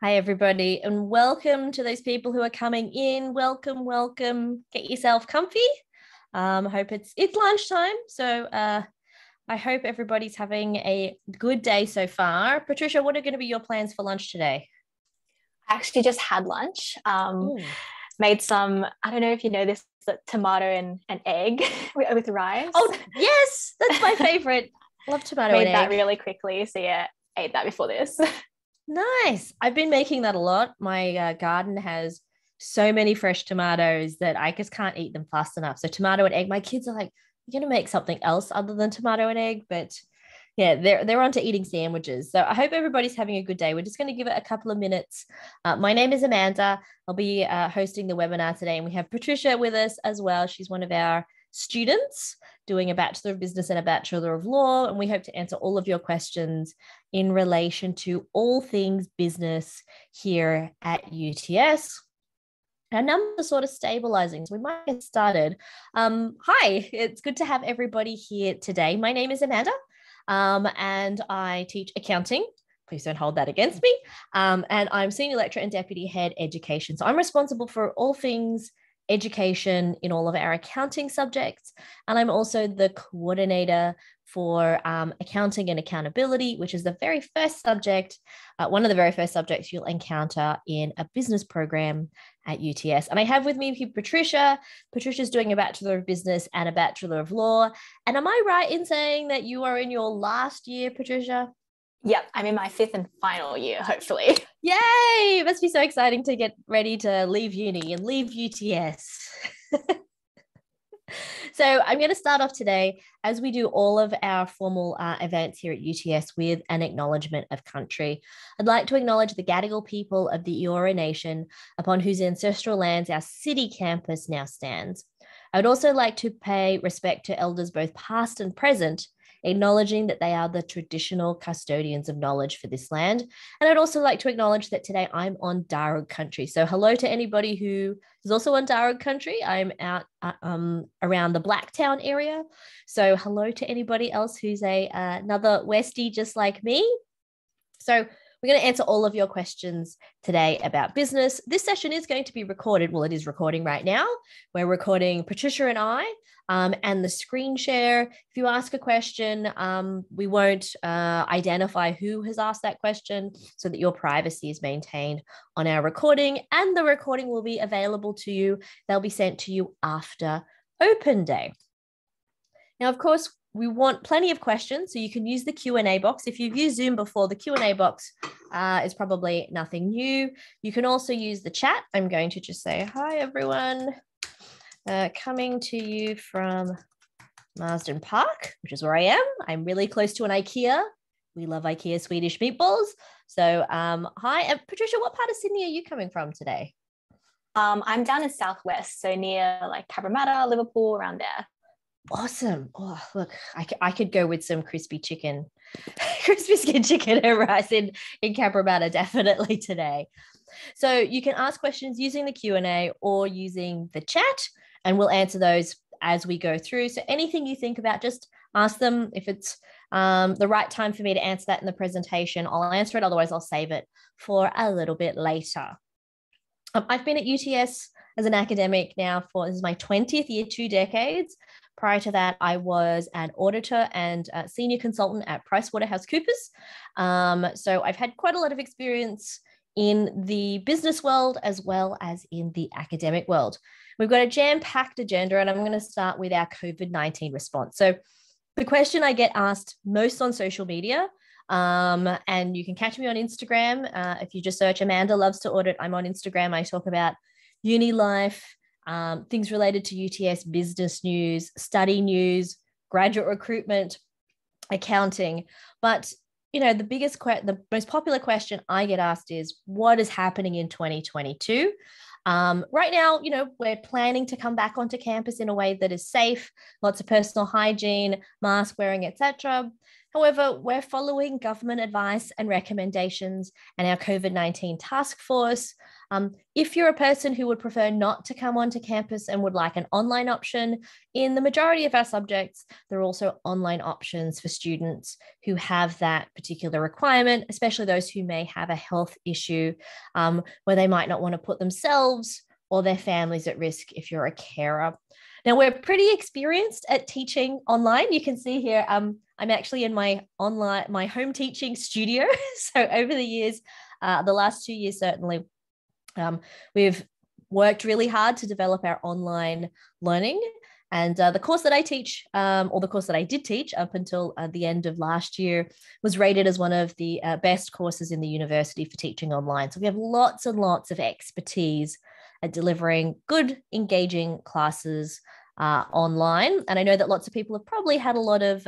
Hi, everybody, and welcome to those people who are coming in. Welcome, welcome. Get yourself comfy. I hope it's lunchtime, so I hope everybody's having a good day so far. Patricia, what are going to be your plans for lunch today? I actually just had lunch. Mm. Made some, I don't know if you know this, but tomato and egg with rice. Oh, yes, that's my favorite. Love tomato and Made that egg. really quickly. So yeah, ate that before this. Nice. I've been making that a lot. My garden has so many fresh tomatoes that I just can't eat them fast enough. So tomato and egg. My kids are like, "You're gonna make something else other than tomato and egg," but yeah, they're onto eating sandwiches. So I hope everybody's having a good day. We're just going to give it a couple of minutes. My name is Amanda. I'll be hosting the webinar today, and we have Patricia with us as well. She's one of our students doing a Bachelor of Business and a Bachelor of Law, and we hope to answer all of your questions in relation to all things business here at UTS. Our numbers are sort of stabilizing, so we might get started. Hi, it's good to have everybody here today. My name is Amanda, and I teach accounting. Please don't hold that against me. And I'm Senior Lecturer and Deputy Head Education. So I'm responsible for all things education in all of our accounting subjects. And I'm also the coordinator for accounting and accountability, which is the very first subject, one of the very first subjects you'll encounter in a business program at UTS. And I have with me Patricia. Patricia's doing a Bachelor of Business and a Bachelor of Law. And am I right in saying that you are in your last year, Patricia? Yep, I'm in my fifth and final year, hopefully. Yay! It must be so exciting to get ready to leave uni and leave UTS. So I'm going to start off today, as we do all of our formal events here at UTS, with an acknowledgement of country. I'd like to acknowledge the Gadigal people of the Eora Nation, upon whose ancestral lands our city campus now stands. I would also like to pay respect to elders both past and present, acknowledging that they are the traditional custodians of knowledge for this land. And I'd also like to acknowledge that today I'm on Darug country. So hello to anybody who is also on Darug country. I'm out around the Blacktown area. So hello to anybody else who's another Westie just like me. So we're going to answer all of your questions today about business. This session is going to be recorded. Well, it is recording right now. We're recording Patricia and I, and the screen share. If you ask a question, we won't identify who has asked that question so that your privacy is maintained on our recording, and the recording will be available to you. They'll be sent to you after open day. Now, of course, we want plenty of questions, so you can use the Q&A box. If you've used Zoom before, the Q&A box is probably nothing new. You can also use the chat. I'm going to just say, hi, everyone. Coming to you from Marsden Park, which is where I am. I'm really close to an IKEA. We love IKEA Swedish meatballs. So hi, and Patricia, what part of Sydney are you coming from today? I'm down in Southwest, so near like Cabramatta, Liverpool, around there. Awesome. Oh, look, I could go with some crispy chicken, crispy skin chicken and rice in Cabramatta definitely today. So you can ask questions using the Q&A or using the chat, and we'll answer those as we go through. So anything you think about, just ask them. If it's the right time for me to answer that in the presentation, I'll answer it. Otherwise, I'll save it for a little bit later. I've been at UTS as an academic now this is my 20th year, 2 decades. Prior to that, I was an auditor and senior consultant at PricewaterhouseCoopers. So I've had quite a lot of experience in the business world as well as in the academic world. We've got a jam-packed agenda, and I'm going to start with our COVID-19 response. So the question I get asked most on social media, and you can catch me on Instagram. If you just search Amanda Loves to Audit, I'm on Instagram. I talk about uni life, things related to UTS business news, study news, graduate recruitment, accounting. But the most popular question I get asked is, what is happening in 2022? Right now, we're planning to come back onto campus in a way that is safe, lots of personal hygiene, mask wearing, etc. However, we're following government advice and recommendations and our COVID-19 task force. If you're a person who would prefer not to come onto campus and would like an online option, in the majority of our subjects, there are also online options for students who have that particular requirement, especially those who may have a health issue where they might not want to put themselves or their families at risk if you're a carer. Now, we're pretty experienced at teaching online. You can see here, I'm actually in my home teaching studio. So over the years, the last 2 years, certainly, we've worked really hard to develop our online learning. And the course that I teach, or the course that I did teach up until the end of last year, was rated as one of the best courses in the university for teaching online. So we have lots and lots of expertise at delivering good, engaging classes online. And I know that lots of people have probably had a lot of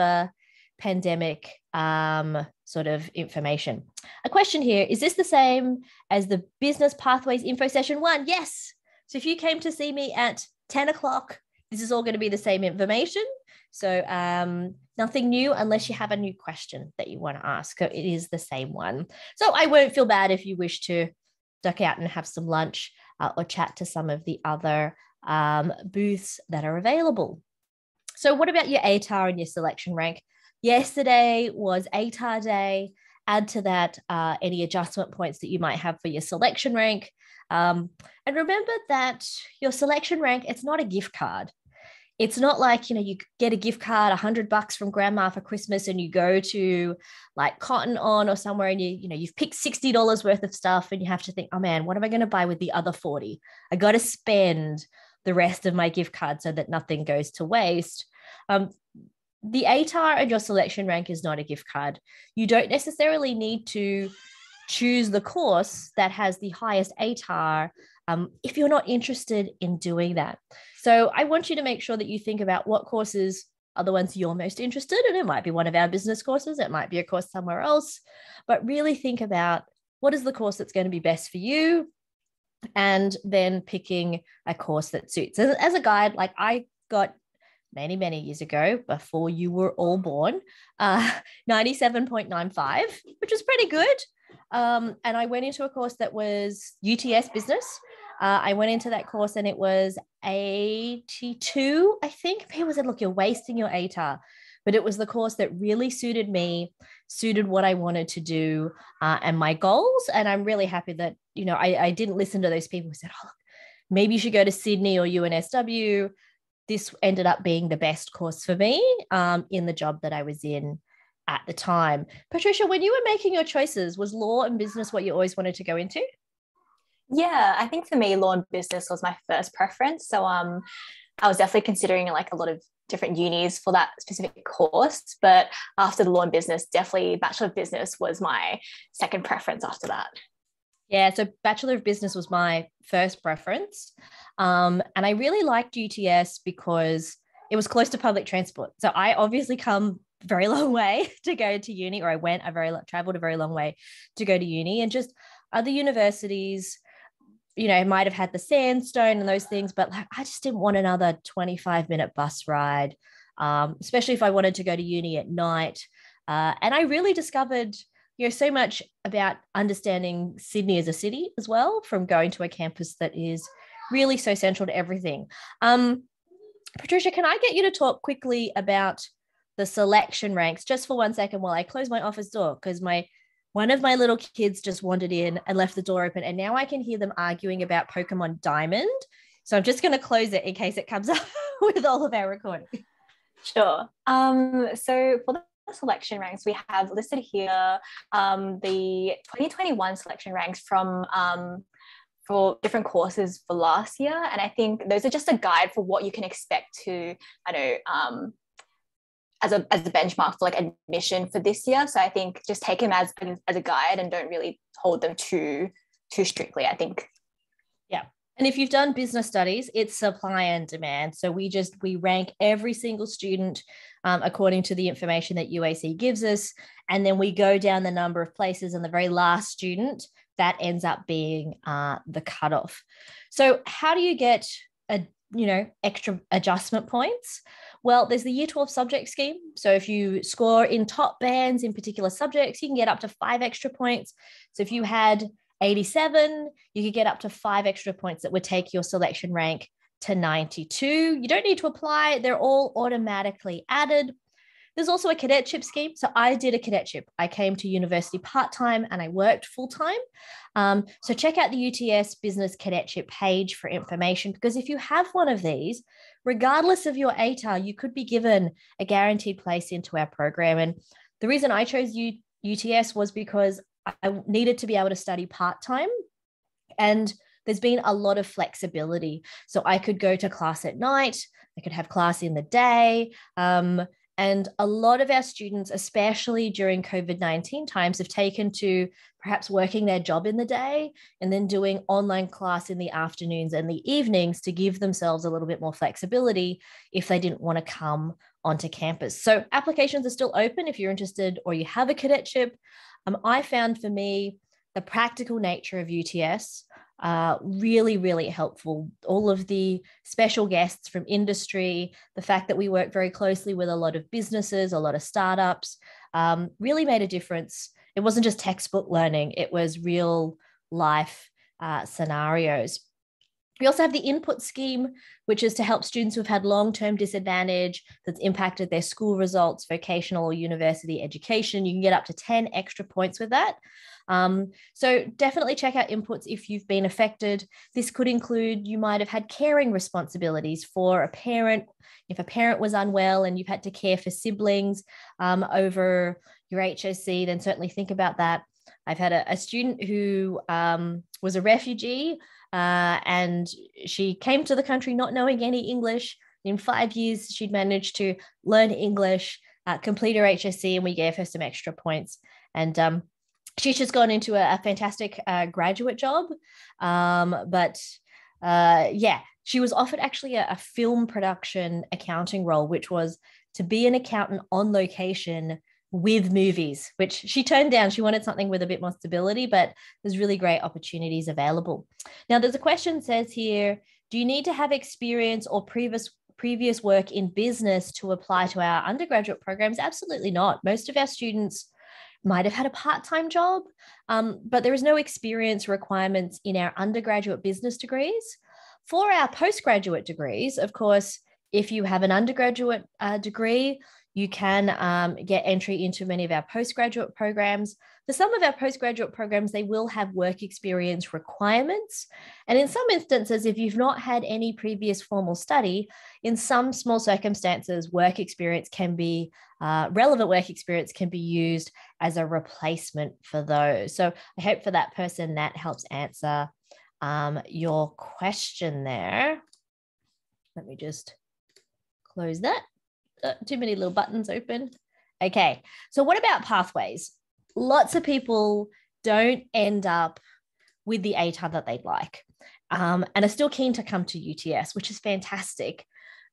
pandemic sort of information. A question here, is this the same as the Business Pathways Info Session 1? Yes. So if you came to see me at 10 o'clock, this is all going to be the same information. So nothing new unless you have a new question that you want to ask. So it is the same one. So I won't feel bad if you wish to duck out and have some lunch or chat to some of the other booths that are available. So what about your Atar and your selection rank? Yesterday was Atar day. Add to that any adjustment points that you might have for your selection rank. And remember that your selection rank, it's not a gift card. It's not like, you get a gift card, $100 from grandma for Christmas, and you go to like Cotton On or somewhere and you've picked $60 worth of stuff and you have to think, oh man, what am I going to buy with the other 40? I got to spend the rest of my gift card so that nothing goes to waste. The ATAR and your selection rank is not a gift card. You don't necessarily need to choose the course that has the highest ATAR if you're not interested in doing that. So I want you to make sure that you think about what courses are the ones you're most interested in. It might be one of our business courses. It might be a course somewhere else, but really think about what is the course that's going to be best for you, and then picking a course that suits. As a guide, like I got many, many years ago, before you were all born, 97.95, which is pretty good. And I went into a course that was UTS Business. I went into that course and it was 82, I think. People said, look, you're wasting your ATAR. But it was the course that really suited me, suited what I wanted to do and my goals. And I'm really happy that, I didn't listen to those people who said, oh, maybe you should go to Sydney or UNSW. This ended up being the best course for me in the job that I was in at the time. Patricia, when you were making your choices, was law and business what you always wanted to go into? Yeah, I think for me, law and business was my first preference. So I was definitely considering like a lot of different unis for that specific course. But after the law and business, definitely Bachelor of Business was my second preference after that. Yeah, so Bachelor of Business was my first preference. And I really liked UTS because it was close to public transport. So I obviously come a very long way to go to uni, or I traveled a very long way to go to uni. And just other universities, might have had the sandstone and those things, but like I just didn't want another 25-minute bus ride, especially if I wanted to go to uni at night. And I really discovered so much about understanding Sydney as a city as well, from going to a campus that is really so central to everything. Patricia, can I get you to talk quickly about the selection ranks just for 1 second while I close my office door? Because one of my little kids just wandered in and left the door open, and now I can hear them arguing about Pokemon Diamond. So I'm just going to close it in case it comes up with all of our recording. Sure. So for the selection ranks, we have listed here the 2021 selection ranks from for different courses for last year, and I think those are just a guide for what you can expect to, as a benchmark for like admission for this year. So I think just take them as a guide and don't really hold them too strictly, I think. Yeah. And if you've done business studies, it's supply and demand. So we rank every single student according to the information that UAC gives us. And then we go down the number of places, and the very last student, that ends up being the cutoff. So how do you get extra adjustment points? Well, there's the Year 12 subject scheme. So if you score in top bands in particular subjects, you can get up to 5 extra points. So if you had 87, you could get up to 5 extra points that would take your selection rank to 92. You don't need to apply. They're all automatically added. There's also a cadetship scheme. So I did a cadetship. I came to university part-time and I worked full-time. So check out the UTS Business Cadetship page for information, because if you have one of these, regardless of your ATAR, you could be given a guaranteed place into our program. And the reason I chose UTS was because I needed to be able to study part-time, and there's been a lot of flexibility. So I could go to class at night, I could have class in the day. And a lot of our students, especially during COVID-19 times, have taken to perhaps working their job in the day and then doing online class in the afternoons and the evenings to give themselves a little bit more flexibility if they didn't want to come onto campus. So applications are still open if you're interested or you have a cadetship. I found for me the practical nature of UTS really, really helpful. All of the special guests from industry, the fact that we work very closely with a lot of businesses, a lot of startups, really made a difference. It wasn't just textbook learning, it was real life scenarios. We also have the input scheme, which is to help students who've had long-term disadvantage that's impacted their school results, vocational or university education. You can get up to 10 extra points with that. So definitely check out inputs if you've been affected. This could include, you might have had caring responsibilities for a parent. If a parent was unwell and you've had to care for siblings over your HSC, then certainly think about that. I've had a student who was a refugee and she came to the country not knowing any English. In 5 years, she'd managed to learn English, complete her HSC, and we gave her some extra points. And she's just gone into a fantastic graduate job. She was offered actually a film production accounting role, which was to be an accountant on location with movies, which she turned down. She wanted something with a bit more stability, but there's really great opportunities available. Now, there's a question says here, do you need to have experience or previous work in business to apply to our undergraduate programs? Absolutely not. Most of our students might have had a part-time job, but there is no experience requirements in our undergraduate business degrees. For our postgraduate degrees, of course, if you have an undergraduate degree, you can get entry into many of our postgraduate programs. For some of our postgraduate programs, they will have work experience requirements. And in some instances, if you've not had any previous formal study, in some small circumstances, work experience can be, relevant work experience can be used as a replacement for those. So I hope for that person that helps answer your question there. Let me just close that. Too many little buttons open. Okay, so what about pathways? Lots of people don't end up with the ATAR that they'd like and are still keen to come to UTS, which is fantastic.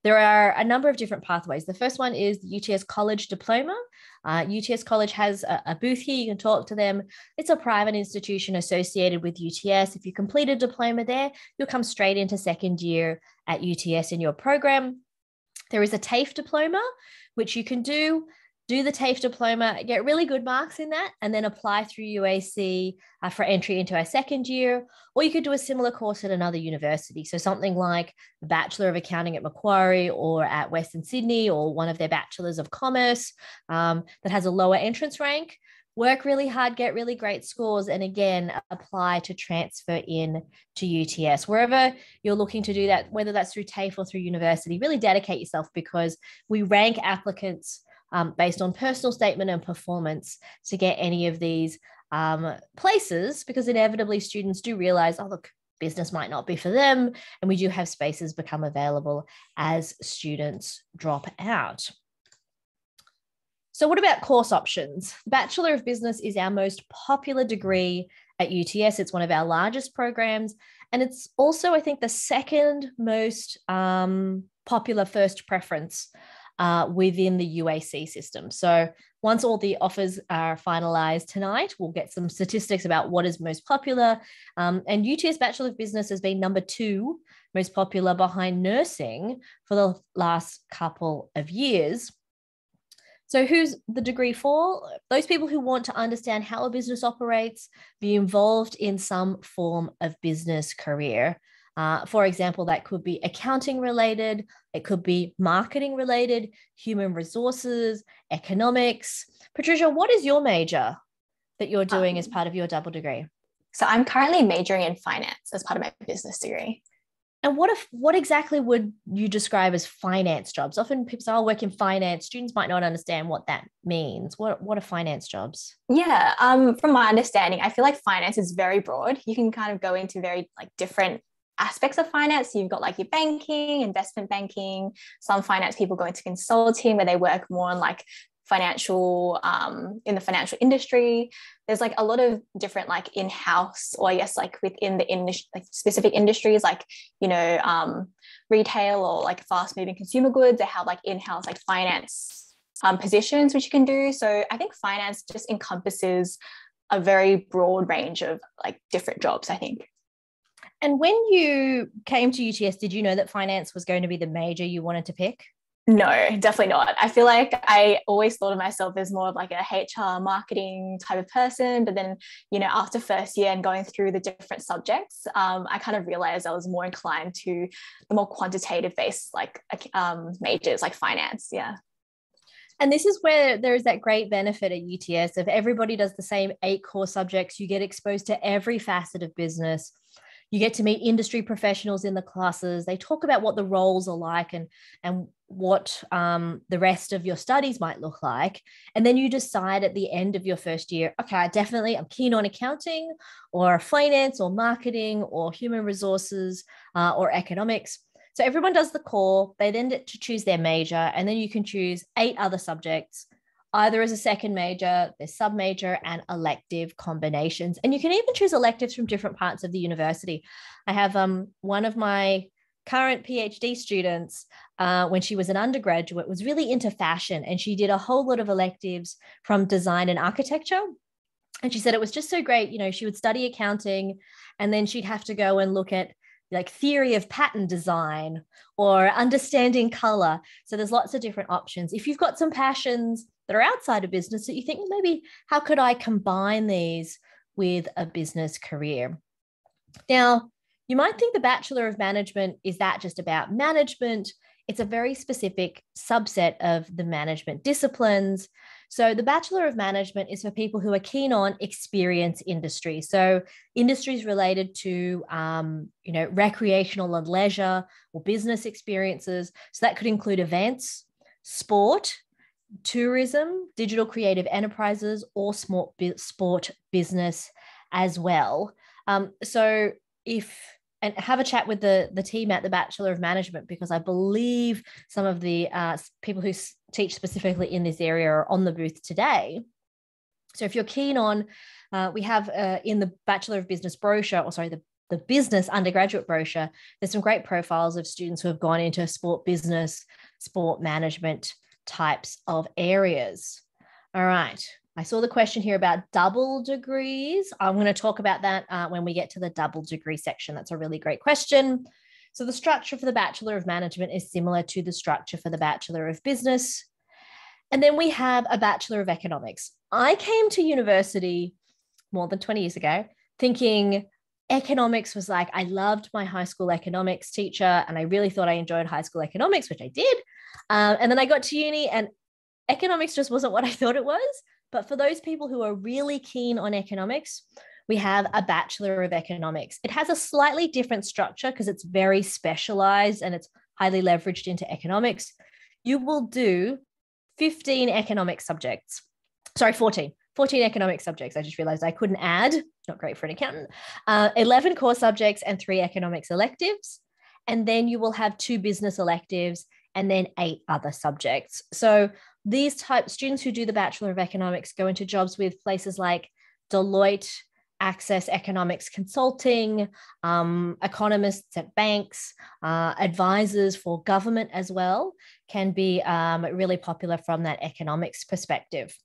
There are a number of different pathways. The first one is the UTS College Diploma. UTS College has a booth here. You can talk to them. It's a private institution associated with UTS. If you complete a diploma there, you'll come straight into second year at UTS in your program. There is a TAFE diploma, which you can do the TAFE diploma, get really good marks in that, and then apply through UAC for entry into our second year. Or you could do a similar course at another university. So something like a Bachelor of Accounting at Macquarie or at Western Sydney, or one of their Bachelors of Commerce that has a lower entrance rank. Work really hard, get really great scores, and again, apply to transfer in to UTS. Wherever you're looking to do that, whether that's through TAFE or through university, really dedicate yourself, because we rank applicants based on personal statement and performance to get any of these places, because inevitably students do realize, oh, look, business might not be for them, and we do have spaces become available as students drop out. So what about course options? Bachelor of Business is our most popular degree at UTS. It's one of our largest programs. And it's also, I think, the second most popular first preference within the UAC system. So once all the offers are finalized tonight, we'll get some statistics about what is most popular. And UTS Bachelor of Business has been number 2 most popular behind nursing for the last couple of years. So who's the degree for? Those people who want to understand how a business operates, be involved in some form of business career. For example, that could be accounting related, it could be marketing related, human resources, economics. Patricia, what is your major that you're doing as part of your double degree? So I'm currently majoring in finance as part of my business degree. And what exactly would you describe as finance jobs? Often people say, "I'll work in finance." Students might not understand what that means. What are finance jobs? Yeah, from my understanding, I feel like finance is very broad. You can kind of go into very like different aspects of finance. You've got like your banking, investment banking. Some finance people go into consulting where they work more on like financial in the financial industry. There's like a lot of different like in-house, or I guess like within the industry, like specific industries, like retail or like fast-moving consumer goods. They have like in-house like finance positions which you can do. So I think finance just encompasses a very broad range of like different jobs, I think. And when you came to UTS, did you know that finance was going to be the major you wanted to pick? No, definitely not. I feel like I always thought of myself as more of like a HR marketing type of person. But then, after first year and going through the different subjects, I kind of realized I was more inclined to the more quantitative based like majors like finance. Yeah. And this is where there is that great benefit at UTS. If everybody does the same 8 core subjects, you get exposed to every facet of business. You get to meet industry professionals in the classes. They talk about what the roles are like and what the rest of your studies might look like. And then you decide at the end of your first year, okay, I'm keen on accounting or finance or marketing or human resources or economics. So everyone does the core. They then get to choose their major, and then you can choose 8 other subjects, either as a second major, there's sub-major and elective combinations. And you can even choose electives from different parts of the university. I have one of my current PhD students, when she was an undergraduate, was really into fashion, and she did a whole lot of electives from design and architecture. And she said it was just so great. She would study accounting, and then she'd have to go and look at like theory of pattern design or understanding color. So there's lots of different options. If you've got some passions that are outside of business that you think, well, maybe how could I combine these with a business career? Now, you might think the Bachelor of Management is that just about management. It's a very specific subset of the management disciplines. So the Bachelor of Management is for people who are keen on experience industry. So industries related to, recreational and leisure or business experiences. So that could include events, sport, tourism, digital creative enterprises, or sport business as well. And have a chat with the team at the Bachelor of Management, because I believe some of the people who teach specifically in this area are on the booth today. So if you're keen on, we have in the Bachelor of Business brochure, the business undergraduate brochure, there's some great profiles of students who have gone into sport business, sport management types of areas. All right. I saw the question here about double degrees. I'm going to talk about that when we get to the double degree section. That's a really great question. So the structure for the Bachelor of Management is similar to the structure for the Bachelor of Business. And then we have a Bachelor of Economics. I came to university more than 20 years ago thinking economics was like, I loved my high school economics teacher, and I really thought I enjoyed high school economics, which I did. And then I got to uni and economics just wasn't what I thought it was. But for those people who are really keen on economics, we have a Bachelor of Economics. It has a slightly different structure because it's very specialized and it's highly leveraged into economics. You will do 14 economic subjects. I just realized I couldn't add, not great for an accountant, 11 core subjects and 3 economics electives. And then you will have 2 business electives and then 8 other subjects. So these type students who do the Bachelor of Economics go into jobs with places like Deloitte, Access Economics Consulting, economists at banks, advisors for government as well, can be really popular from that economics perspective.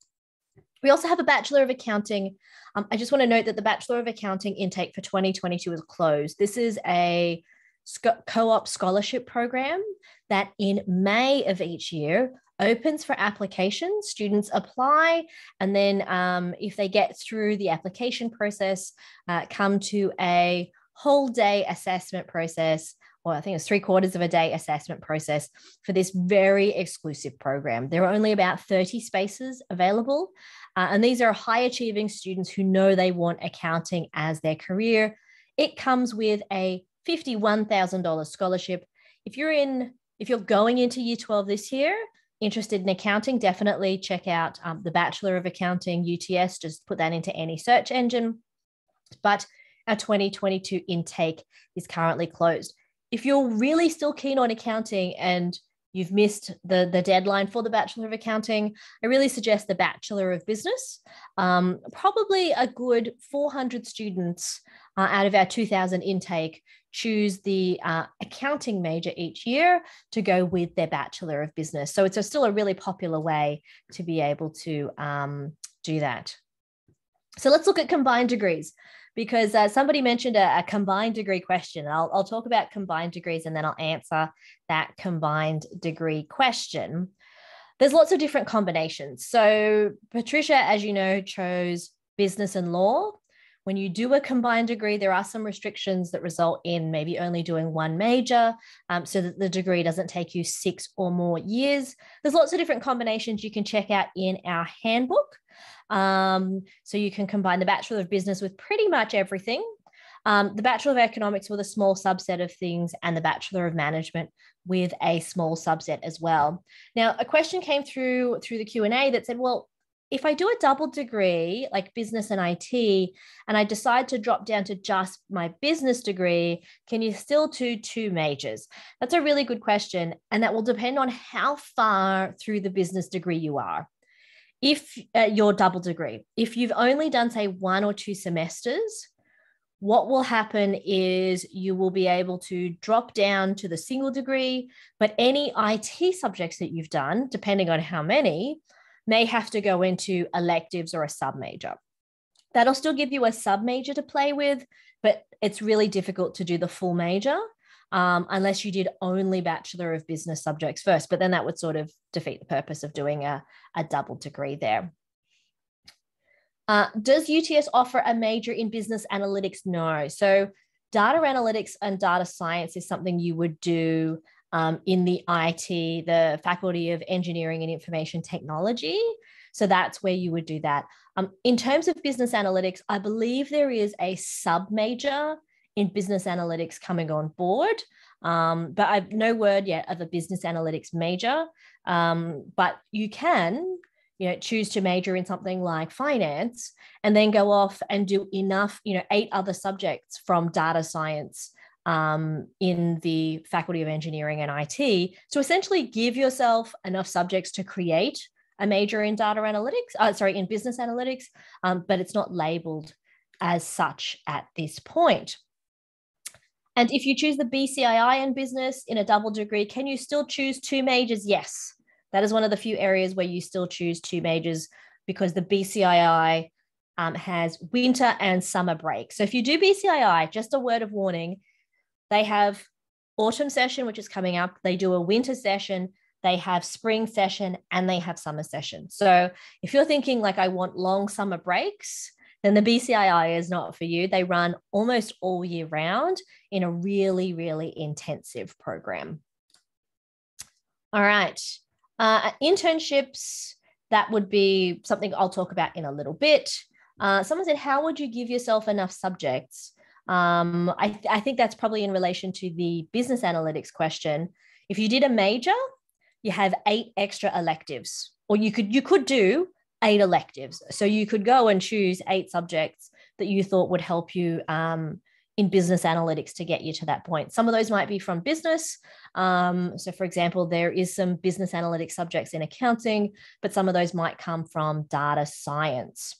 We also have a Bachelor of Accounting. I just want to note that the Bachelor of Accounting intake for 2022 is closed. This is a co-op scholarship program that in May of each year opens for applications. Students apply, and then if they get through the application process, come to a whole day assessment process, or I think it's 3/4 of a day assessment process for this very exclusive program. There are only about 30 spaces available. And these are high achieving students who know they want accounting as their career. It comes with a $51,000 scholarship. If you're going into year 12 this year, interested in accounting, definitely check out the Bachelor of Accounting, UTS, just put that into any search engine. But our 2022 intake is currently closed. If you're really still keen on accounting and you've missed the deadline for the Bachelor of Accounting, I really suggest the Bachelor of Business. Probably a good 400 students out of our 2,000 intake choose the accounting major each year to go with their Bachelor of Business. So it's still a really popular way to be able to do that. So let's look at combined degrees, because somebody mentioned a combined degree question. I'll talk about combined degrees and then I'll answer that combined degree question. There's lots of different combinations. So Patricia, as you know, chose business and law. When you do a combined degree, there are some restrictions that result in maybe only doing one major, so that the degree doesn't take you 6 or more years. There's lots of different combinations you can check out in our handbook. So you can combine the Bachelor of Business with pretty much everything. The Bachelor of Economics with a small subset of things, and the Bachelor of Management with a small subset as well. Now, a question came through the Q&A that said, well, if I do a double degree like business and IT, and I decide to drop down to just my business degree, can you still do 2 majors? That's a really good question. And that will depend on how far through the business degree you are. If your double degree, if you've only done, say, 1 or 2 semesters, what will happen is you will be able to drop down to the single degree, but any IT subjects that you've done, depending on how many, may have to go into electives or a sub-major. That'll still give you a sub-major to play with, but it's really difficult to do the full major unless you did only Bachelor of Business subjects first, but then that would sort of defeat the purpose of doing a double degree there. Does UTS offer a major in business analytics? No. So data analytics and data science is something you would do in the IT, the Faculty of Engineering and Information Technology. So that's where you would do that. In terms of business analytics, I believe there is a sub-major in business analytics coming on board, but I've no word yet of a business analytics major. But you can, choose to major in something like finance and then go off and do enough, 8 other subjects from data science in the Faculty of Engineering and IT to essentially give yourself enough subjects to create a major in data analytics, in business analytics, but it's not labeled as such at this point. And if you choose the BCII in business in a double degree, can you still choose 2 majors? Yes, that is one of the few areas where you still choose 2 majors, because the BCII has winter and summer break. So if you do BCII, just a word of warning, they have autumn session, which is coming up. They do a winter session, they have spring session, and they have summer session. So if you're thinking like, I want long summer breaks, then the BCII is not for you. They run almost all year round in a really, really intensive program. All right. Internships, that would be something I'll talk about in a little bit. Someone said, how would you give yourself enough subjects? I think that's probably in relation to the business analytics question. If you did a major, you have 8 extra electives, or you could do 8 electives. So you could go and choose 8 subjects that you thought would help you in business analytics to get you to that point. Some of those might be from business. So for example, there is some business analytics subjects in accounting, but some of those might come from data science.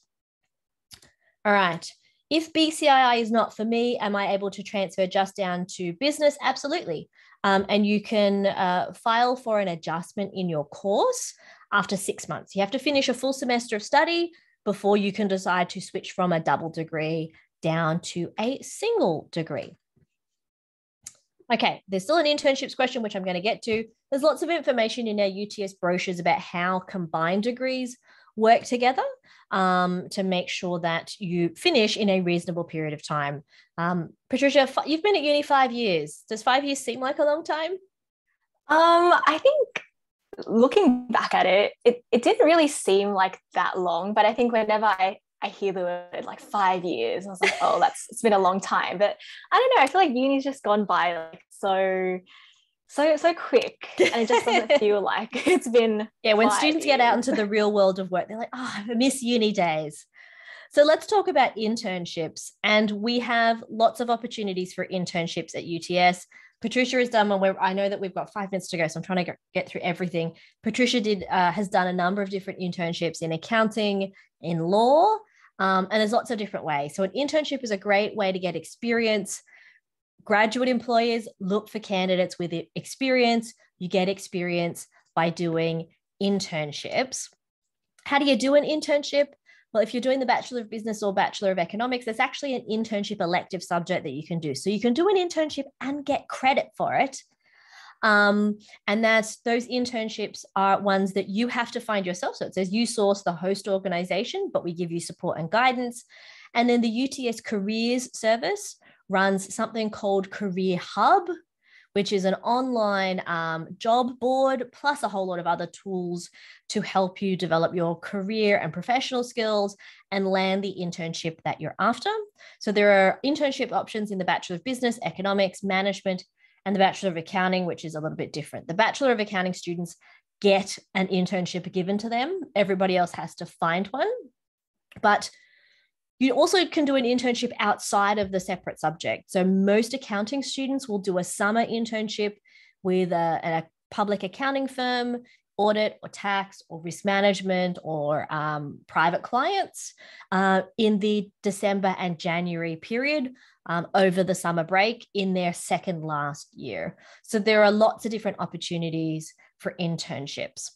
All right. If BCII is not for me, am I able to transfer just down to business? Absolutely. And you can file for an adjustment in your course after 6 months. You have to finish a full semester of study before you can decide to switch from a double degree down to a single degree. Okay, there's still an internships question, which I'm going to get to. There's lots of information in our UTS brochures about how combined degrees work together to make sure that you finish in a reasonable period of time. Patricia, you've been at uni 5 years. Does 5 years seem like a long time? I think looking back at it, it didn't really seem like that long, but I think whenever I hear the word like 5 years, I was like, oh, it's been a long time. But I don't know, I feel like uni's just gone by like so quick, and it just doesn't feel like it's been when students get out into the real world of work, they're like, oh, I miss uni days. So let's talk about internships. And we have lots of opportunities for internships at UTS. Patricia has done one where I know that we've got 5 minutes to go, so I'm trying to get through everything. Patricia has done a number of different internships in accounting, in law, and there's lots of different ways. So an internship is a great way to get experience. Graduate employers look for candidates with experience. You get experience by doing internships. How do you do an internship? Well, if you're doing the Bachelor of Business or Bachelor of Economics, there's actually an internship elective subject that you can do. So you can do an internship and get credit for it. And those internships are ones that you have to find yourself. So it says you source the host organization, but we give you support and guidance. And then the UTS Careers Service runs something called Career Hub, which is an online job board, plus a whole lot of other tools to help you develop your career and professional skills and land the internship that you're after. So there are internship options in the Bachelor of Business, Economics, Management, and the Bachelor of Accounting, which is a little bit different. The Bachelor of Accounting students get an internship given to them. Everybody else has to find one. But you also can do an internship outside of the separate subject. So most accounting students will do a summer internship with a public accounting firm, audit or tax or risk management or private clients in the December and January period over the summer break in their second last year. So there are lots of different opportunities for internships.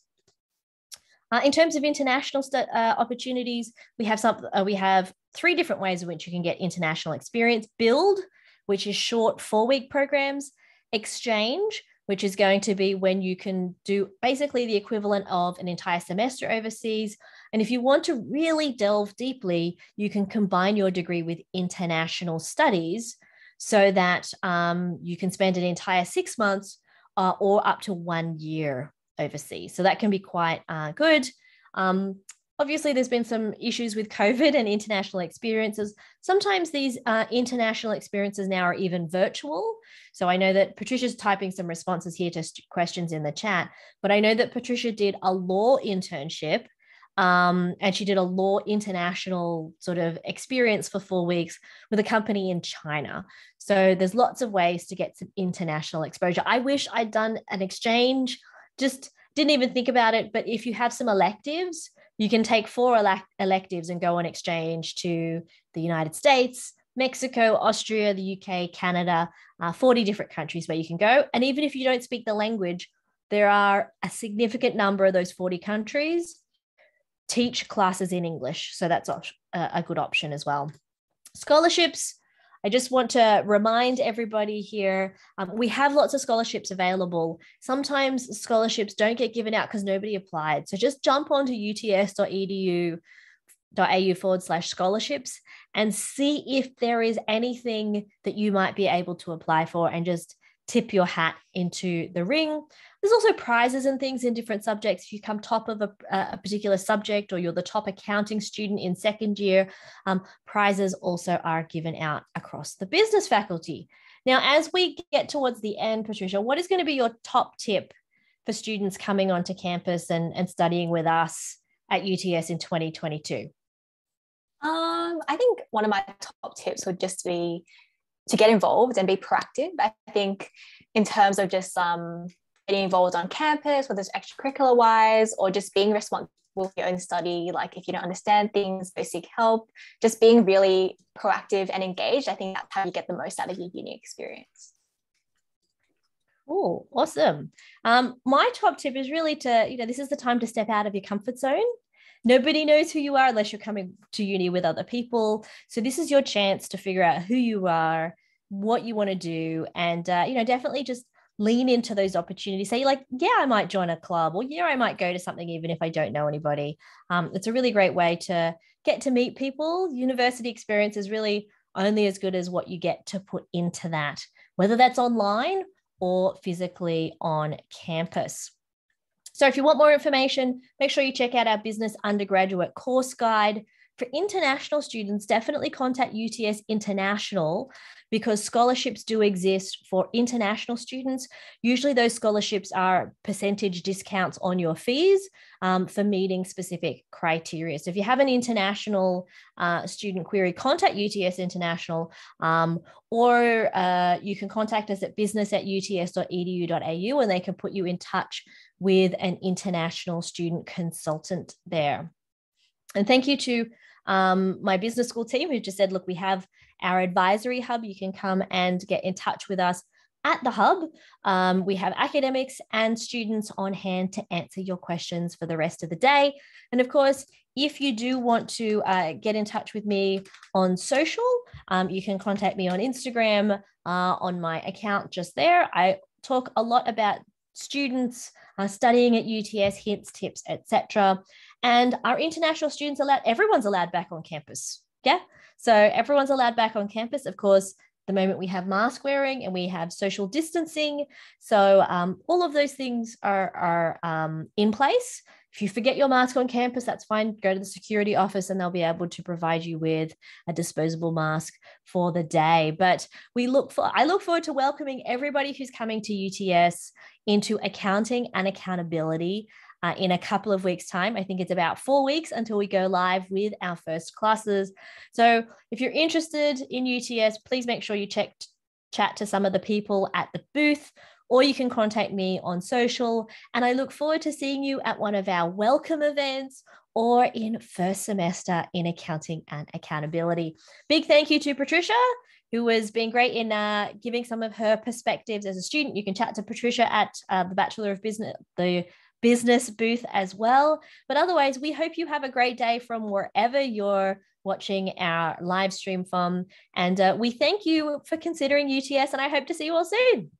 In terms of international opportunities, we have 3 different ways in which you can get international experience. Build, which is short 4-week programs. Exchange, which is going to be when you can do basically the equivalent of an entire semester overseas. And if you want to really delve deeply, you can combine your degree with international studies so that you can spend an entire 6 months or up to 1 year overseas. So that can be quite good. Obviously, there's been some issues with COVID and international experiences. Sometimes these international experiences now are even virtual. So I know that Patricia's typing some responses here to questions in the chat, but I know that Patricia did a law internship and she did a law international sort of experience for 4 weeks with a company in China. So there's lots of ways to get some international exposure. I wish I'd done an exchange, just didn't even think about it. But if you have some electives, you can take 4 electives and go on exchange to the United States, Mexico, Austria, the UK, Canada, 40 different countries where you can go. And even if you don't speak the language, there are a significant number of those 40 countries teach classes in English. So that's a good option as well. Scholarships. I just want to remind everybody here, we have lots of scholarships available. Sometimes scholarships don't get given out because nobody applied. So just jump onto uts.edu.au/scholarships and see if there is anything that you might be able to apply for and just tip your hat into the ring. There's also prizes and things in different subjects. If you come top of a particular subject or you're the top accounting student in second year, prizes also are given out across the business faculty. Now, as we get towards the end, Patricia, what is going to be your top tip for students coming onto campus and studying with us at UTS in 2022? I think one of my top tips would just be to get involved and be proactive. I think in terms of just getting involved on campus, whether it's extracurricular wise or just being responsible for your own study, like if you don't understand things, go seek help, just being really proactive and engaged. I think that's how you get the most out of your uni experience. Oh, awesome. My top tip is really to, this is the time to step out of your comfort zone. Nobody knows who you are unless you're coming to uni with other people. So this is your chance to figure out who you are, what you want to do, and definitely just lean into those opportunities. Say like, yeah, I might join a club, or yeah, I might go to something even if I don't know anybody. It's a really great way to get to meet people. University experience is really only as good as what you get to put into that, whether that's online or physically on campus. So if you want more information, make sure you check out our business undergraduate course guide. For international students, definitely contact UTS International, because scholarships do exist for international students. Usually those scholarships are percentage discounts on your fees for meeting specific criteria. So if you have an international student query, contact UTS International, or you can contact us at business@uts.edu.au, and they can put you in touch with an international student consultant there. And thank you to my business school team who just said, look, we have our advisory hub. You can come and get in touch with us at the hub. We have academics and students on hand to answer your questions for the rest of the day. And of course, if you do want to get in touch with me on social, you can contact me on Instagram on my account just there. I talk a lot about students studying at UTS, hints, tips, etc. And our international students everyone's allowed back on campus. Yeah. So everyone's allowed back on campus. Of course, the moment we have mask wearing and we have social distancing. So all of those things are in place. If you forget your mask on campus, that's fine. Go to the security office and they'll be able to provide you with a disposable mask for the day. But I look forward to welcoming everybody who's coming to UTS into accounting and accountability in a couple of weeks' time. I think it's about 4 weeks until we go live with our first classes. So if you're interested in UTS, please make sure you chat to some of the people at the booth, or you can contact me on social. And I look forward to seeing you at one of our welcome events or in first semester in accounting and accountability. Big thank you to Patricia, who has been great in giving some of her perspectives as a student. You can chat to Patricia at the Bachelor of Business, the business booth as well. But otherwise, we hope you have a great day from wherever you're watching our live stream from. And we thank you for considering UTS, and I hope to see you all soon.